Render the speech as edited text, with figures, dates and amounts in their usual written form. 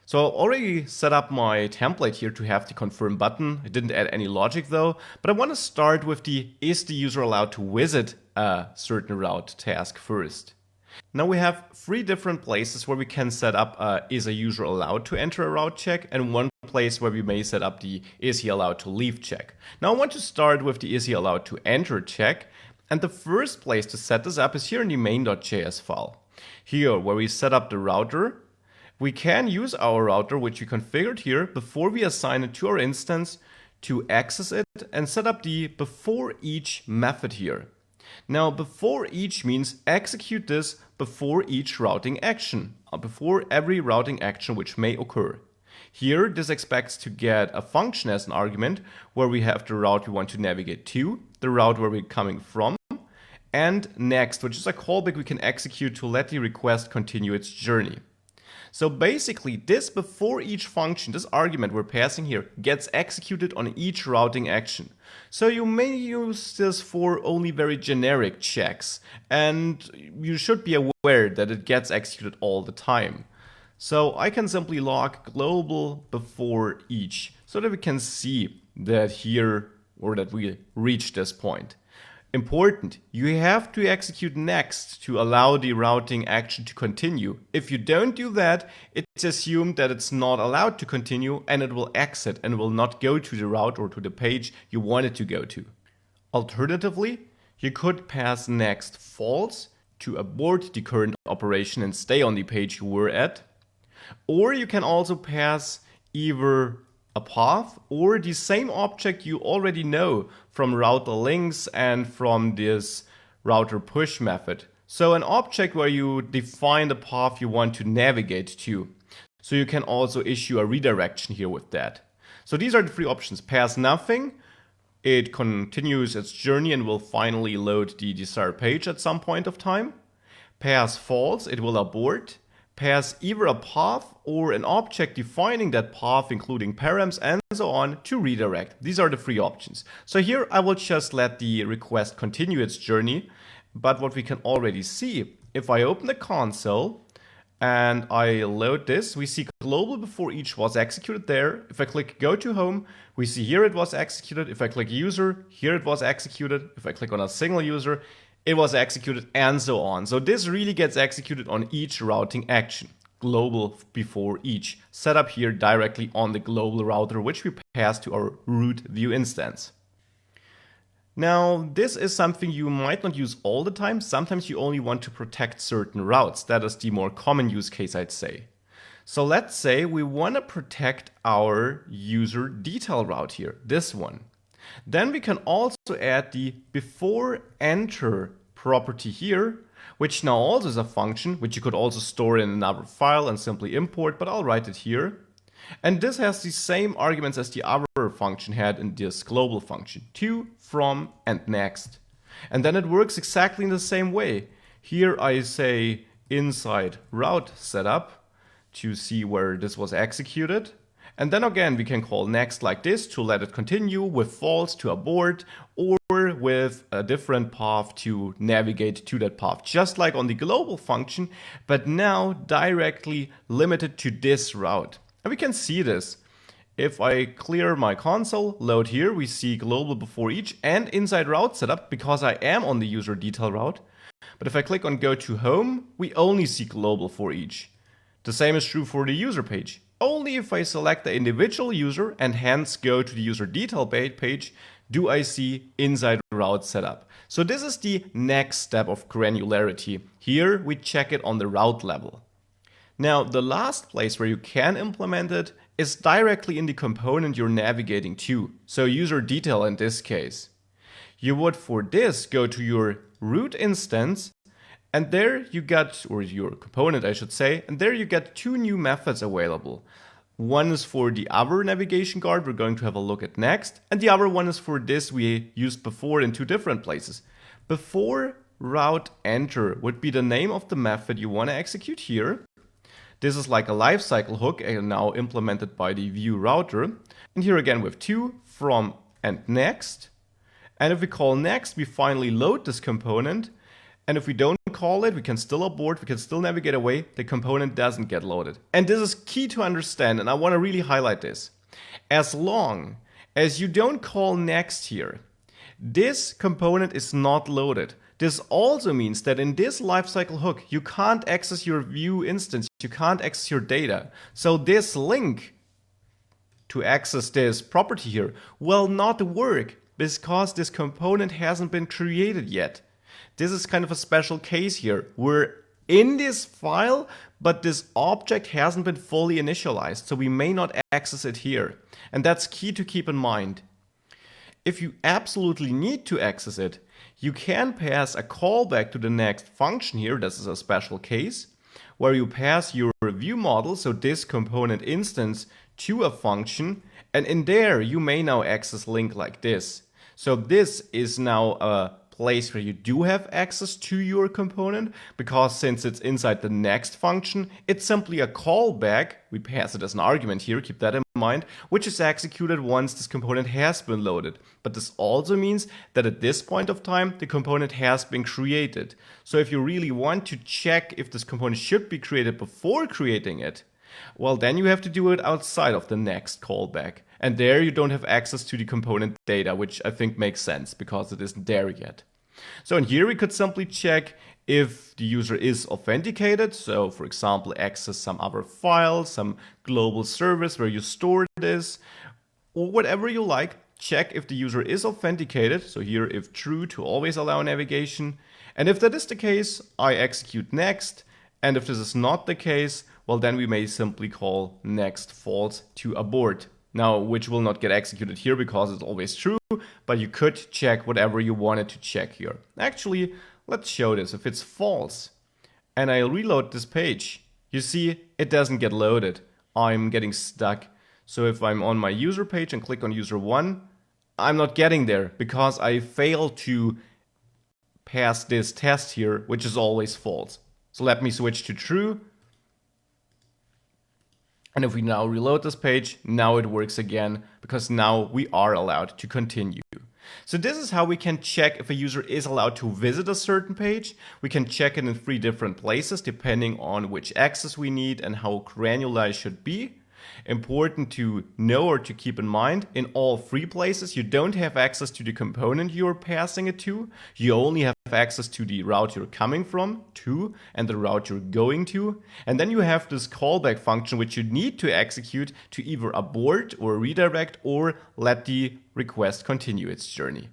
So I already set up my template here to have the confirm button. I didn't add any logic though, but I want to start with the is the user allowed to visit a certain route task first. Now we have three different places where we can set up is a user allowed to enter a route check, and one place where we may set up the is he allowed to leave check. Now I want to start with the is he allowed to enter check, and the first place to set this up is here in the main.js file. Here where we set up the router, we can use our router, which we configured here, before we assign it to our instance to access it and set up the before each method here. Now, before each means execute this before each routing action, before every routing action which may occur. Here, this expects to get a function as an argument where we have the route we want to navigate to, the route where we're coming from, and next, which is a callback we can execute to let the request continue its journey. So basically, this before each function, this argument we're passing here, gets executed on each routing action. So you may use this for only very generic checks, and you should be aware that it gets executed all the time. So I can simply log global before each, so that we can see that here, or that we reach this point. Important, you have to execute next to allow the routing action to continue. If you don't do that, it's assumed that it's not allowed to continue and it will exit and will not go to the route or to the page you want it to go to. Alternatively, you could pass next false to abort the current operation and stay on the page you were at. Or you can also pass either a path or the same object you already know from router links and from this router push method. So an object where you define the path you want to navigate to. So you can also issue a redirection here with that. So these are the three options. Pass nothing, it continues its journey and will finally load the desired page at some point of time. Pass false, it will abort. Pass either a path or an object defining that path, including params and so on, to redirect. These are the three options. So here I will just let the request continue its journey. But what we can already see, if I open the console and I load this, we see global before each was executed there. If I click go to home, we see here it was executed. If I click user, here it was executed. If I click on a single user, it was executed, and so on. So this really gets executed on each routing action, global before each, set up here directly on the global router, which we pass to our root view instance. Now, this is something you might not use all the time. Sometimes you only want to protect certain routes. That is the more common use case, I'd say. So let's say we want to protect our user detail route here, this one. Then we can also add the beforeEnter property here, which now also is a function, which you could also store in another file and simply import, but I'll write it here. And this has the same arguments as the other function had in this global function, to, from, and next. And then it works exactly in the same way. Here I say inside route setup to see where this was executed. And then again, we can call next like this to let it continue, with false to abort, or with a different path to navigate to that path, just like on the global function, but now directly limited to this route. And we can see this. If I clear my console, load here, we see global before each and inside route setup because I am on the user detail route. But if I click on go to home, we only see global for each. The same is true for the user page. Only if I select the individual user and hence go to the user detail page do I see inside route setup. So this is the next step of granularity. Here we check it on the route level. Now the last place where you can implement it is directly in the component you're navigating to. So user detail in this case. You would for this go to your root instance. And there you get, or your component I should say, and there you get two new methods available. One is for the other navigation guard we're going to have a look at next, and the other one is for this we used before in two different places. Before route enter would be the name of the method you want to execute here. This is like a lifecycle hook and now implemented by the Vue router. And here again with to, from, and next. And if we call next, we finally load this component. And if we don't call it, we can still abort, we can still navigate away, the component doesn't get loaded. And this is key to understand, and I want to really highlight this. As long as you don't call next here, this component is not loaded. This also means that in this lifecycle hook, you can't access your Vue instance, you can't access your data. So this link to access this property here will not work because this component hasn't been created yet. This is kind of a special case here. We're in this file, but this object hasn't been fully initialized, so we may not access it here. And that's key to keep in mind. If you absolutely need to access it, you can pass a callback to the next function here. This is a special case where you pass your Vue model, so this component instance, to a function, and in there you may now access link like this. So this is now a place where you do have access to your component, because since it's inside the next function, it's simply a callback. We pass it as an argument here, keep that in mind, which is executed once this component has been loaded. But this also means that at this point of time, the component has been created. So if you really want to check if this component should be created before creating it, well, then you have to do it outside of the next callback. And there you don't have access to the component data, which I think makes sense because it isn't there yet. So in here we could simply check if the user is authenticated. So for example, access some other file, some global service where you store this, or whatever you like. Check if the user is authenticated. So here, if true, to always allow navigation. And if that is the case, I execute next. And if this is not the case, well, then we may simply call next false to abort. Now, which will not get executed here because it's always true, but you could check whatever you wanted to check here. Actually, let's show this. If it's false and I reload this page, you see it doesn't get loaded. I'm getting stuck. So if I'm on my user page and click on user 1, I'm not getting there because I failed to pass this test here, which is always false. So let me switch to true. And if we now reload this page, now it works again because now we are allowed to continue. So this is how we can check if a user is allowed to visit a certain page. We can check it in 3 different places depending on which access we need and how granular it should be. Important to know or to keep in mind, in all 3 places you don't have access to the component you're passing it to. You only have access to the route you're coming from to and the route you're going to. And then you have this callback function which you need to execute to either abort or redirect or let the request continue its journey.